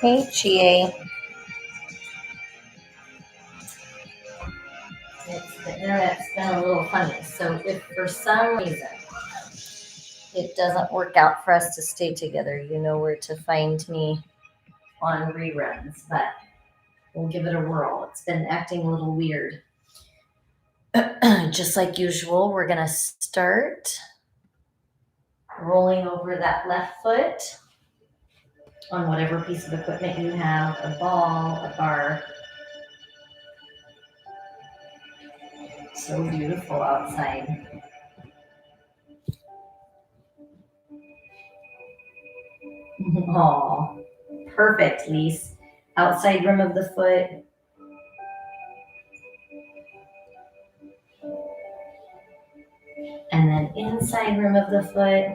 Hey, GA. The internet's been a little funny. So if for some reason it doesn't work out for us to stay together, you know where to find me on reruns, but we'll give it a whirl. It's been acting a little weird. Just like usual, we're going to start rolling over that left foot on whatever piece of equipment you have, a ball, a bar. So beautiful outside. Oh, perfect, Lise. Outside rim of the foot. And then inside rim of the foot.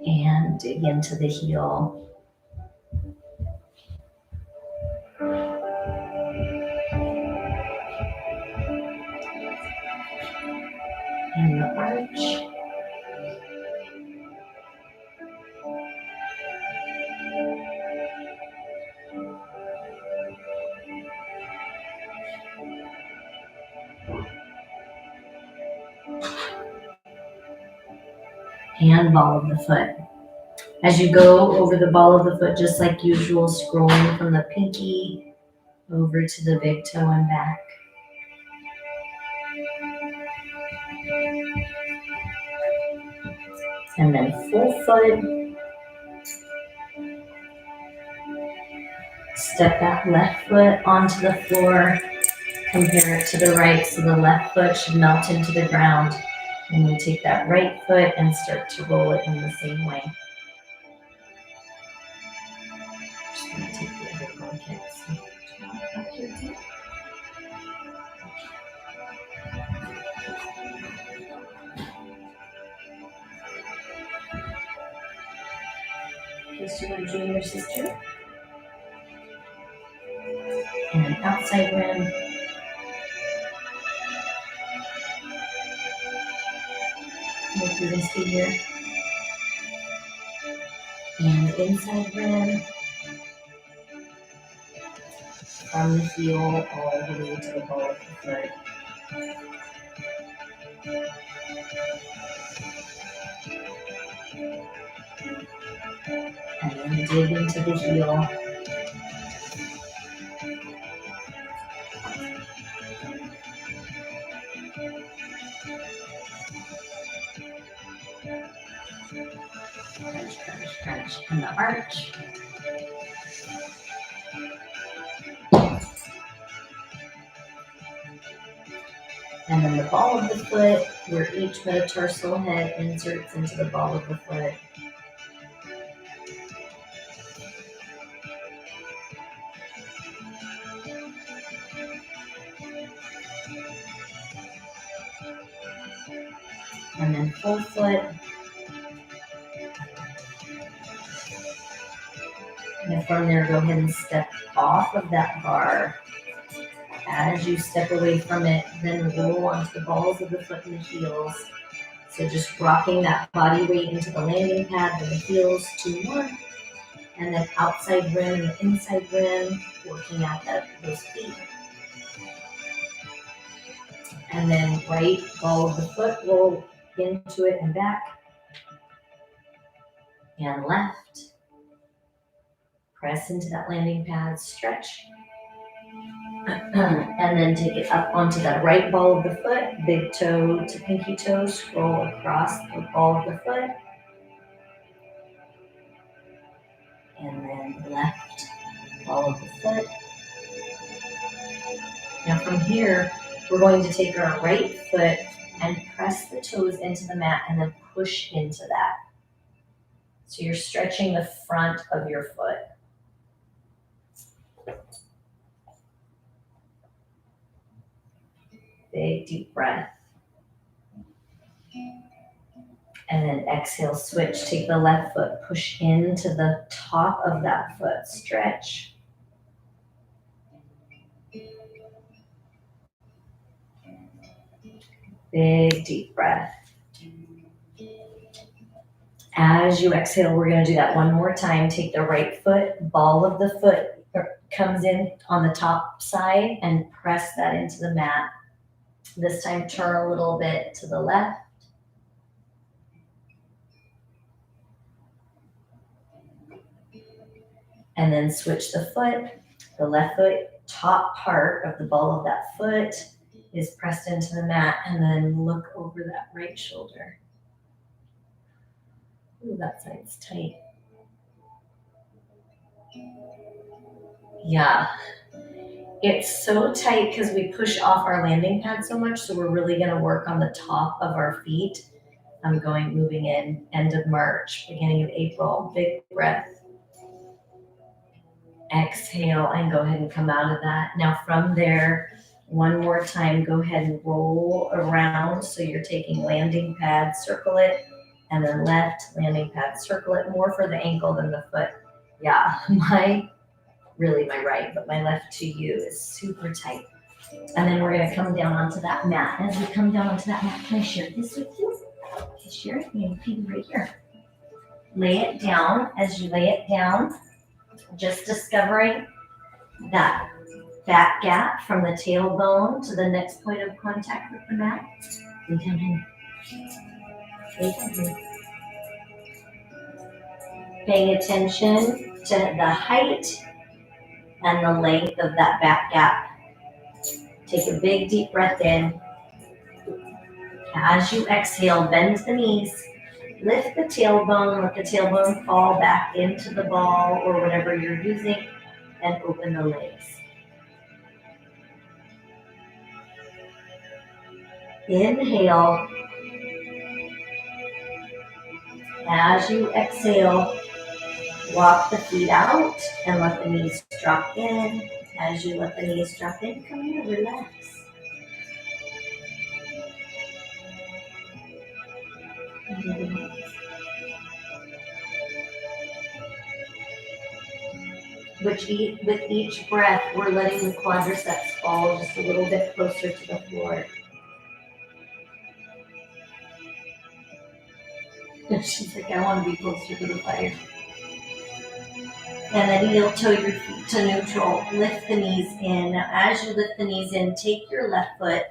And dig into the heel. And the arch. And ball of the foot. As you go over the ball of the foot, just like usual, scrolling from the pinky over to the big toe and back. And then full foot. Step that left foot onto the floor. Compare it to the right, so the left foot should melt into the ground. And we take that right foot and start to roll it in the same way. Just going to take the other one kicks. Kiss your junior sister. And outside rim. We'll do this here. And inside rim. From the heel all the way to the ball of the foot. And then dig into the heel. Crunch, crunch, crunch. And the arch. And then the ball of the foot, where each metatarsal head inserts into the ball of the foot. And then full foot. And from there, go ahead and step off of that bar. As you step away from it, then roll onto the balls of the foot and the heels. So just rocking that body weight into the landing pad with the heels 2-1. And then outside rim and inside rim, working out those feet. And then right ball of the foot, roll into it and back. And left. Press into that landing pad, stretch. And then take it up onto the right ball of the foot, big toe to pinky toe, scroll across the ball of the foot. And then left ball of the foot. Now from here, we're going to take our right foot and press the toes into the mat and then push into that. So you're stretching the front of your foot. Big deep breath. And then exhale, switch. Take the left foot, push into the top of that foot, stretch. Big deep breath. As you exhale, we're going to do that one more time. Take the right foot, ball of the foot comes in on the top side and press that into the mat. This time turn a little bit to the left. And then switch the foot. The left foot, top part of the ball of that foot is pressed into the mat, and then look over that right shoulder. Ooh, that side's tight. Yeah. It's so tight because we push off our landing pad so much, so we're really going to work on the top of our feet. I'm moving in end of March, beginning of April. Big breath. Exhale and go ahead and come out of that. Now from there, one more time, go ahead and roll around. So you're taking landing pad, circle it, and then left, landing pad, circle it, more for the ankle than the foot. Yeah, my right, but my left to you is super tight. And then we're gonna come down onto that mat. As we come down onto that mat, can I share this with you? Okay, share it, and you right here. Lay it down. As you lay it down, just discovering that back gap from the tailbone to the next point of contact with the mat. Lay down here. Lay down here. Paying attention to the height and the length of that back gap. Take a big deep breath in. As you exhale, bend the knees. Lift the tailbone, let the tailbone fall back into the ball or whatever you're using, and open the legs. Inhale. As you exhale, walk the feet out and let the knees drop in. As you let the knees drop in, come here, relax. With each breath, we're letting the quadriceps fall just a little bit closer to the floor. She's like, I want to be closer to the fire. And then heel toe your feet to neutral. Lift the knees in. Now, as you lift the knees in, take your left foot,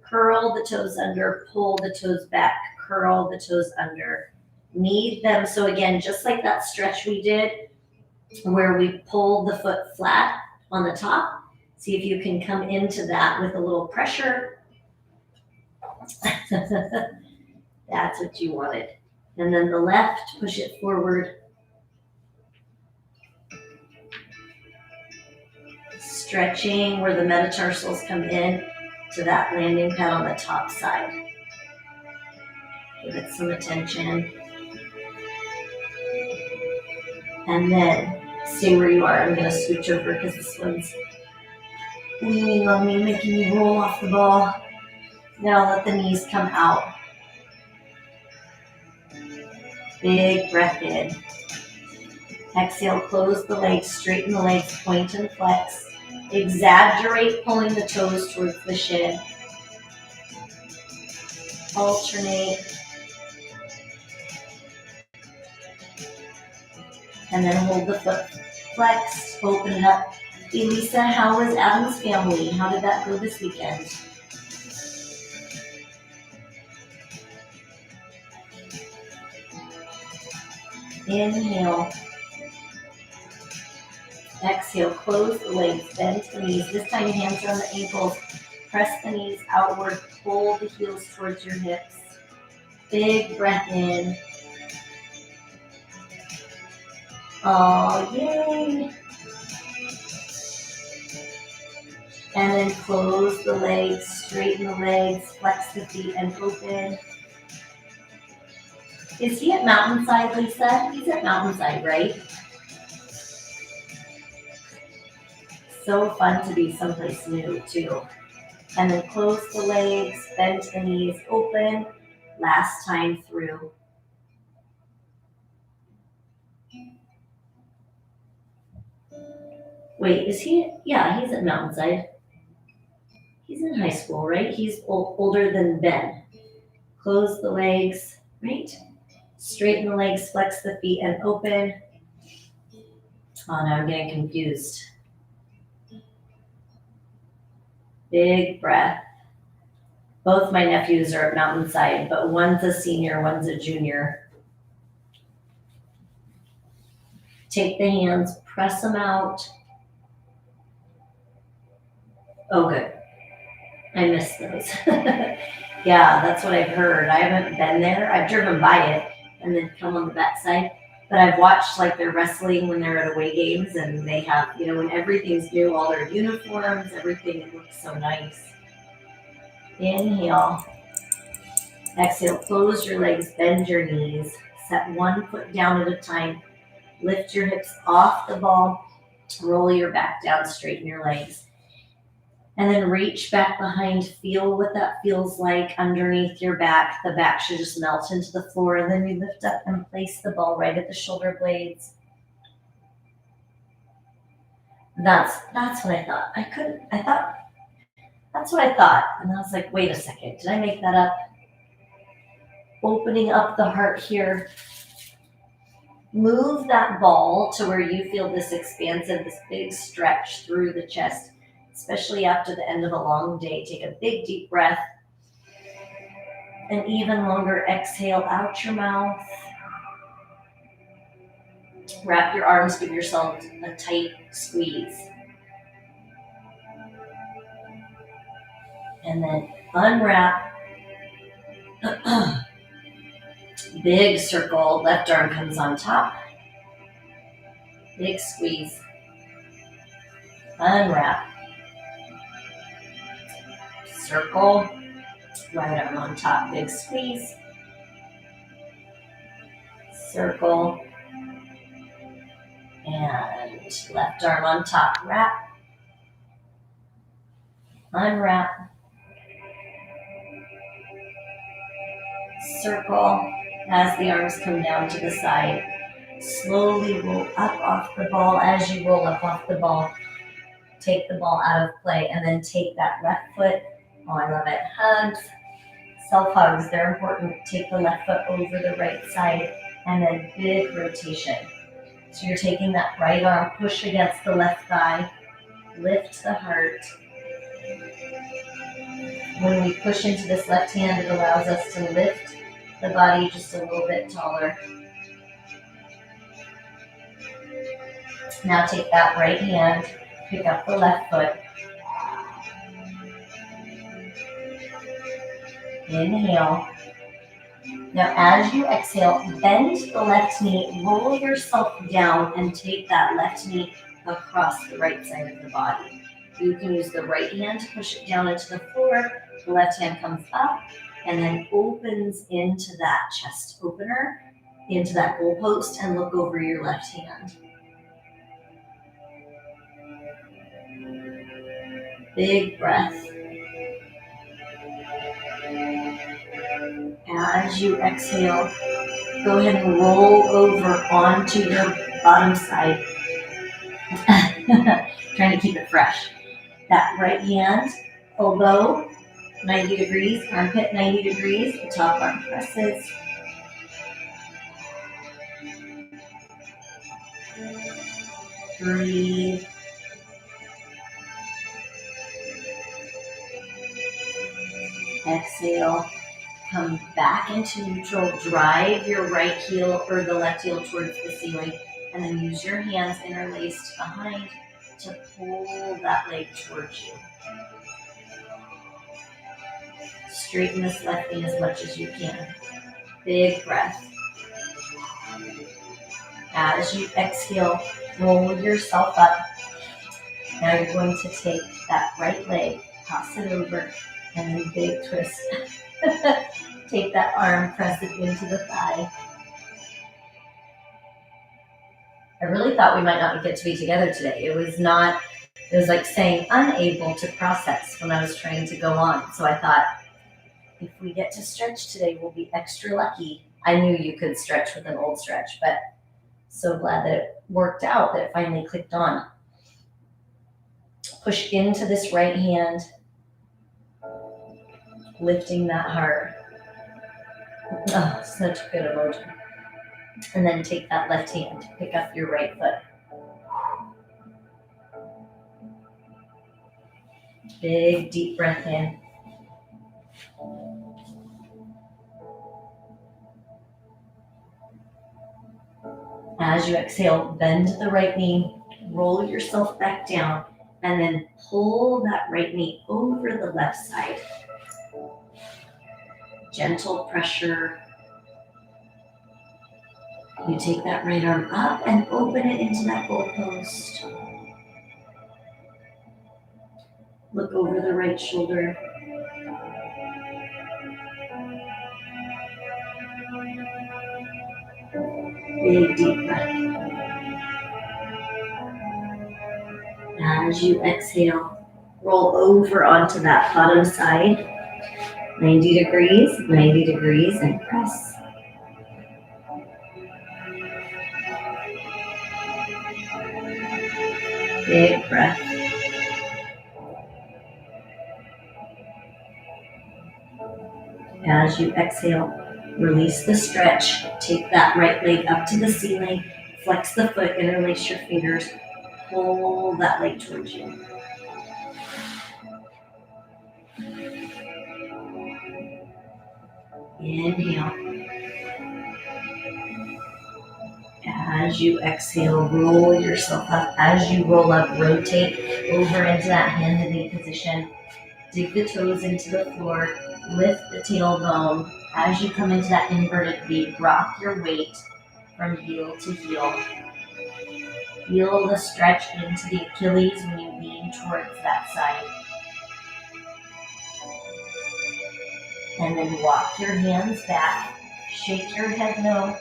curl the toes under, pull the toes back, curl the toes under. Knead them. So again, just like that stretch we did, where we pulled the foot flat on the top. See if you can come into that with a little pressure. That's what you wanted. And then the left, push it forward. Stretching where the metatarsals come in to that landing pad on the top side. Give it some attention. And then stay where you are. I'm going to switch over because this one's leaning on me, making you roll off the ball. Now let the knees come out. Big breath in. Exhale, close the legs, straighten the legs, point and flex. Exaggerate pulling the toes towards the shin. Alternate. And then hold the foot flexed, open it up. Hey Lisa, how was Adam's family? How did that go this weekend? Inhale. Exhale, close the legs, bend the knees. This time hands are on the ankles. Press the knees outward, pull the heels towards your hips. Big breath in. Oh, yay. And then close the legs, straighten the legs, flex the feet and open. Is he at Mountainside, Lisa? He's at Mountainside, right? So fun to be someplace new, too. And then close the legs, bend the knees, open. Last time through. Wait, is he? Yeah, he's at Mountainside. He's in high school, right? He's older than Ben. Close the legs, right? Straighten the legs, flex the feet, and open. Oh, now I'm getting confused. Big breath. Both my nephews are at Mountainside, but one's a senior, one's a junior. Take the hands, press them out. Oh, good. I missed those. Yeah, that's what I've heard. I haven't been there. I've driven by it and then come on the backside. But I've watched like their wrestling when they're at away games and they have, when everything's new, all their uniforms, everything, it looks so nice. Inhale. Exhale, close your legs, bend your knees. Set one foot down at a time. Lift your hips off the ball. Roll your back down, straighten your legs. And then reach back behind, feel what that feels like underneath your back. The back should just melt into the floor. And then you lift up and place the ball right at the shoulder blades. That's what I thought. That's what I thought. And I was like, wait a second, did I make that up? Opening up the heart here. Move that ball to where you feel this expansive, this big stretch through the chest, especially after the end of a long day. Take a big, deep breath. An even longer exhale out your mouth. Wrap your arms, give yourself a tight squeeze. And then unwrap. Big circle, left arm comes on top. Big squeeze. Unwrap. Circle, right arm on top, big squeeze. Circle. And left arm on top, wrap. Unwrap. Circle as the arms come down to the side. Slowly roll up off the ball. As you roll up off the ball, take the ball out of play and then take that left foot. Oh, I love it. Hugs, self-hugs, they're important. Take the left foot over the right side and then big rotation. So you're taking that right arm, push against the left thigh, lift the heart. When we push into this left hand, it allows us to lift the body just a little bit taller. Now take that right hand, pick up the left foot. Inhale. Now as you exhale, bend the left knee, roll yourself down and take that left knee across the right side of the body. You can use the right hand to push it down into the floor. The left hand comes up and then opens into that chest opener, into that goalpost, and look over your left hand. Big breath. As you exhale, go ahead and roll over onto your bottom side. Trying to keep it fresh. That right hand, elbow 90 degrees, armpit 90 degrees, the top arm presses. Breathe. Exhale. Come back into neutral. Drive your right heel or the left heel towards the ceiling. And then use your hands interlaced behind to pull that leg towards you. Straighten this left knee as much as you can. Big breath. As you exhale, roll yourself up. Now you're going to take that right leg, toss it over, and then big twist. Take that arm, press it into the thigh. I really thought we might not get to be together today. It was like saying unable to process when I was trying to go on. So I thought, if we get to stretch today, we'll be extra lucky. I knew you could stretch with an old stretch, but so glad that it worked out, that it finally clicked on. Push into this right hand. lifting that heart. Oh, such good emotion. And then take that left hand, pick up your right foot. Big, deep breath in. As you exhale, bend the right knee, roll yourself back down, and then pull that right knee over the left side. Gentle pressure. You take that right arm up and open it into that goalpost. Look over the right shoulder. Big deep breath. As you exhale, roll over onto that bottom side. 90 degrees, and press. Big breath. As you exhale, release the stretch. Take that right leg up to the ceiling. Flex the foot, interlace your fingers. Pull that leg towards you. Inhale. As you exhale, roll yourself up. As you roll up, rotate over into that hand and knee position. Dig the toes into the floor. Lift the tailbone. As you come into that inverted V, rock your weight from heel to heel. Feel the stretch into the Achilles when you lean towards that side. And then walk your hands back. Shake your head no.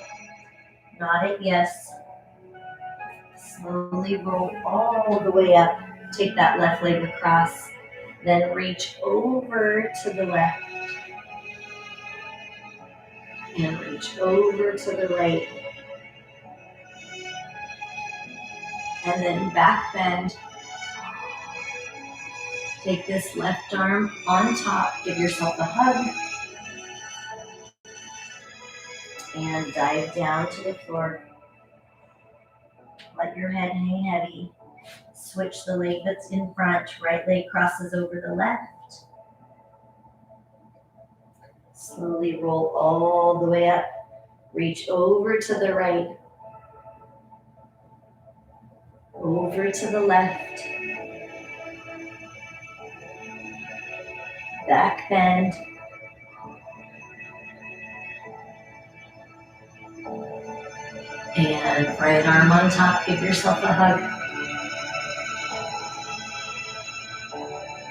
Nod it yes. Slowly roll all the way up. Take that left leg across. Then reach over to the left. And reach over to the right. And then back bend. Take this left arm on top. Give yourself a hug. And dive down to the floor. Let your head hang heavy. Switch the leg that's in front. Right leg crosses over the left. Slowly roll all the way up. Reach over to the right. Over to the left. Back bend. And right arm on top. Give yourself a hug.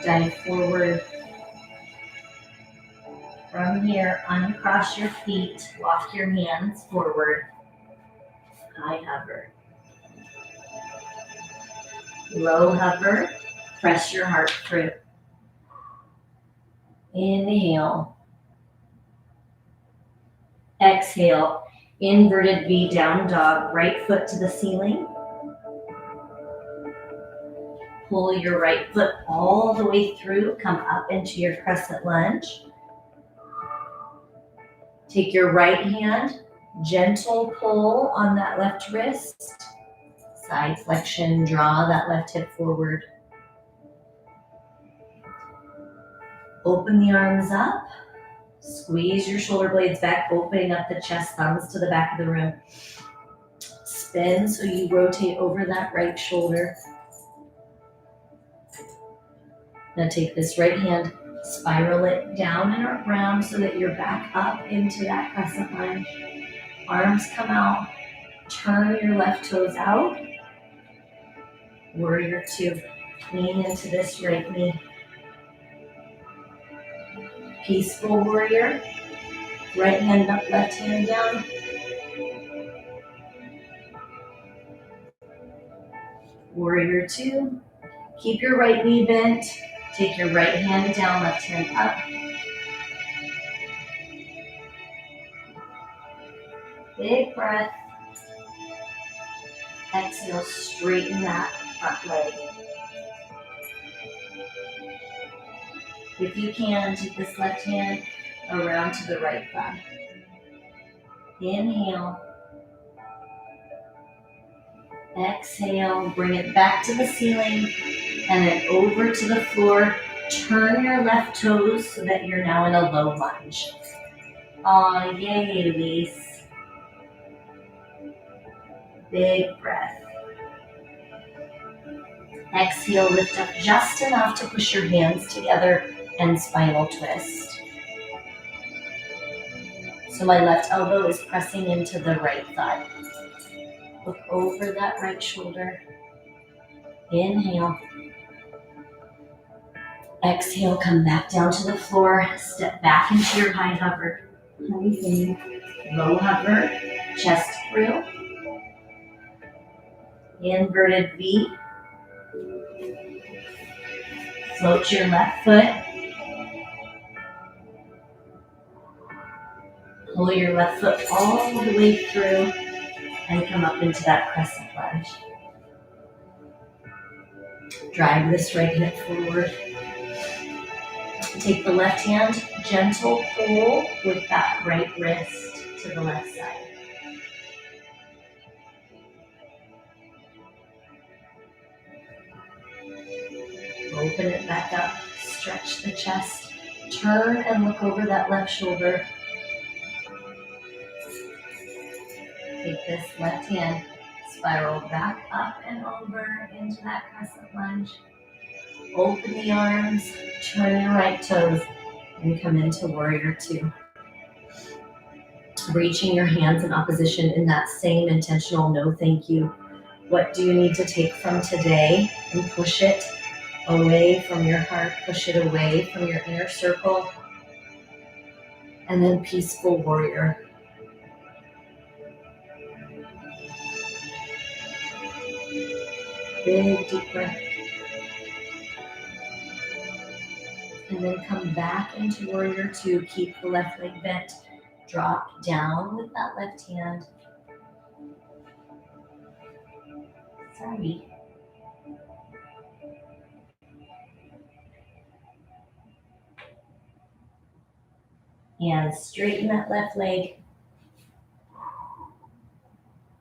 Dive forward. From here, uncross your feet. Walk your hands forward. High hover. Low hover. Press your heart through. Inhale. Exhale. Inverted V, down dog. Right foot to the ceiling. Pull your right foot all the way through. Come up into your crescent lunge. Take your right hand. Gentle pull on that left wrist. Side flexion. Draw that left hip forward. Open the arms up. Squeeze your shoulder blades back, opening up the chest, thumbs to the back of the room. Spin so you rotate over that right shoulder. Now take this right hand, spiral it down and around so that you're back up into that crescent lunge. Arms come out. Turn your left toes out. Warrior two. Lean into this right knee. Peaceful warrior. Right hand up, left hand down. Warrior two. Keep your right knee bent. Take your right hand down, left hand up. Big breath. Exhale, straighten that front leg. If you can, take this left hand around to the right thigh. Inhale. Exhale, bring it back to the ceiling and then over to the floor. Turn your left toes so that you're now in a low lunge. Aw, yay, Elise. Big breath. Exhale, lift up just enough to push your hands together and spinal twist. So my left elbow is pressing into the right thigh. Look over that right shoulder. Inhale. Exhale, come back down to the floor. Step back into your high hover. Low hover, chest through. Inverted V. Float your left foot. Pull your left foot all the way through and come up into that crescent lunge. Drive this right hip forward. Take the left hand, gentle pull with that right wrist to the left side. Open it back up, stretch the chest, turn and look over that left shoulder. Take this left hand, spiral back up and over into that crescent lunge. Open the arms, turn your right toes, and come into warrior two. Reaching your hands in opposition in that same intentional no thank you. What do you need to take from today and push it away from your heart, push it away from your inner circle, and then peaceful warrior. Big deep breath. And then come back into warrior two. Keep the left leg bent. Drop down with that left hand. Sorry. And straighten that left leg.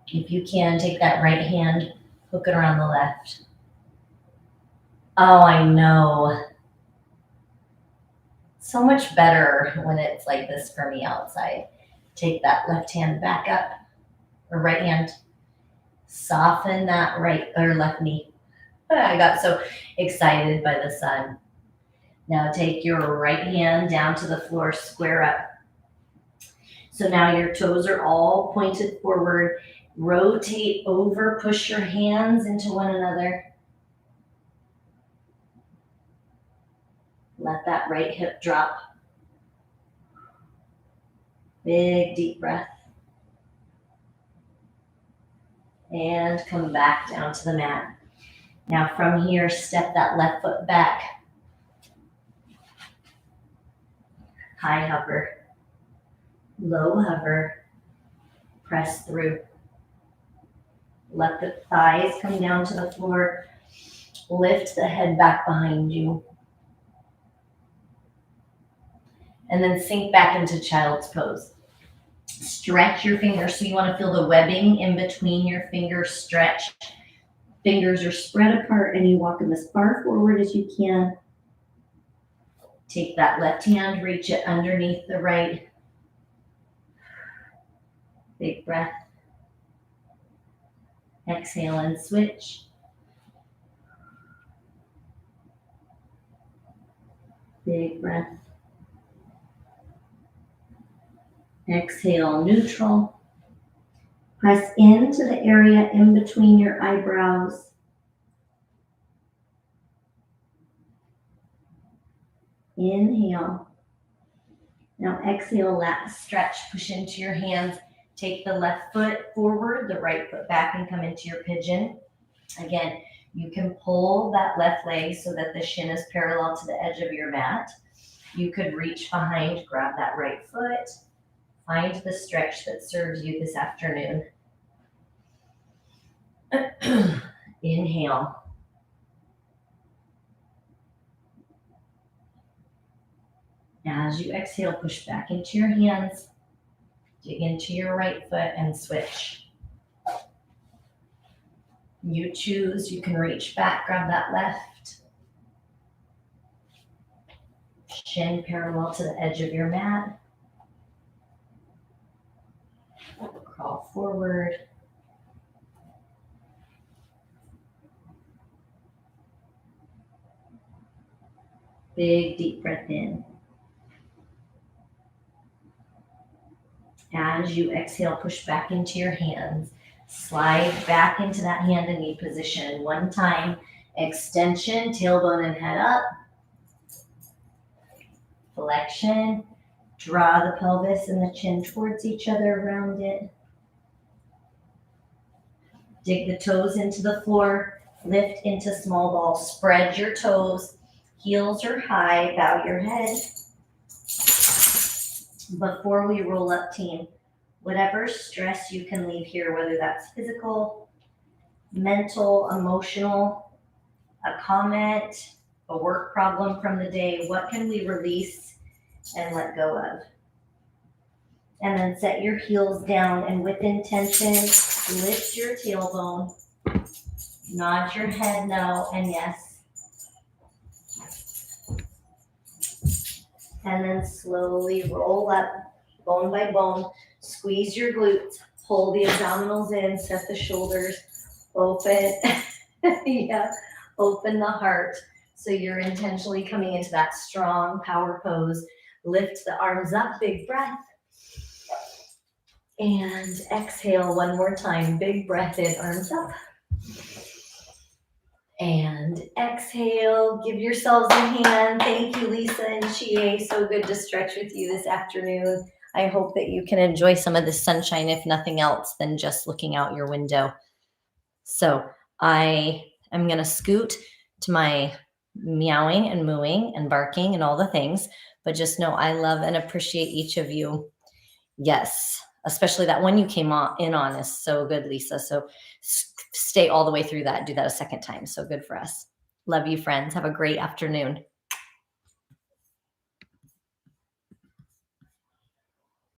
If you can, take that right hand, hook it around the left. Oh, I know. So much better when it's like this for me outside. Take that left hand back up, or right hand. Soften that right or left knee. I got so excited by the sun. Now take your right hand down to the floor, square up. So now your toes are all pointed forward. Rotate over, push your hands into one another. Let that right hip drop. Big deep breath. And come back down to the mat. Now from here, step that left foot back. High hover. Low hover. Press through. Let the thighs come down to the floor. Lift the head back behind you. And then sink back into child's pose. Stretch your fingers. So you want to feel the webbing in between your fingers stretch. Fingers are spread apart and you walk them as far forward as you can. Take that left hand, reach it underneath the right. Big breath. Exhale and switch. Big breath. Exhale, neutral. Press into the area in between your eyebrows. Inhale. Now exhale, lat stretch, push into your hands. Take the left foot forward, the right foot back, and come into your pigeon. Again, you can pull that left leg so that the shin is parallel to the edge of your mat. You could reach behind, grab that right foot. Find the stretch that serves you this afternoon. Inhale. As you exhale, push back into your hands, dig into your right foot and switch. You choose, you can reach back, grab that left. Shin parallel to the edge of your mat. Crawl forward. Big deep breath in. As you exhale, push back into your hands. Slide back into that hand and knee position. One time, extension, tailbone and head up. Flexion, draw the pelvis and the chin towards each other around it. Dig the toes into the floor, lift into small ball, spread your toes, heels are high, bow your head. Before we roll up, team, whatever stress you can leave here, whether that's physical, mental, emotional, a comment, a work problem from the day, what can we release and let go of? And then set your heels down and with intention, lift your tailbone, nod your head no and yes. And then slowly roll up, bone by bone, squeeze your glutes, pull the abdominals in, set the shoulders, open, yeah, open the heart. So you're intentionally coming into that strong power pose. Lift the arms up, big breath. And exhale one more time, big breath in, arms up. And exhale, give yourselves a hand. Thank you, Lisa and Chie. So good to stretch with you this afternoon. I hope that you can enjoy some of the sunshine, if nothing else than just looking out your window. So I am going to scoot to my meowing and mooing and barking and all the things, but just know I love and appreciate each of you. Yes, especially that one you came in on is so good, Lisa. So stay all the way through that. Do that a second time. So good for us. Love you, friends. Have a great afternoon.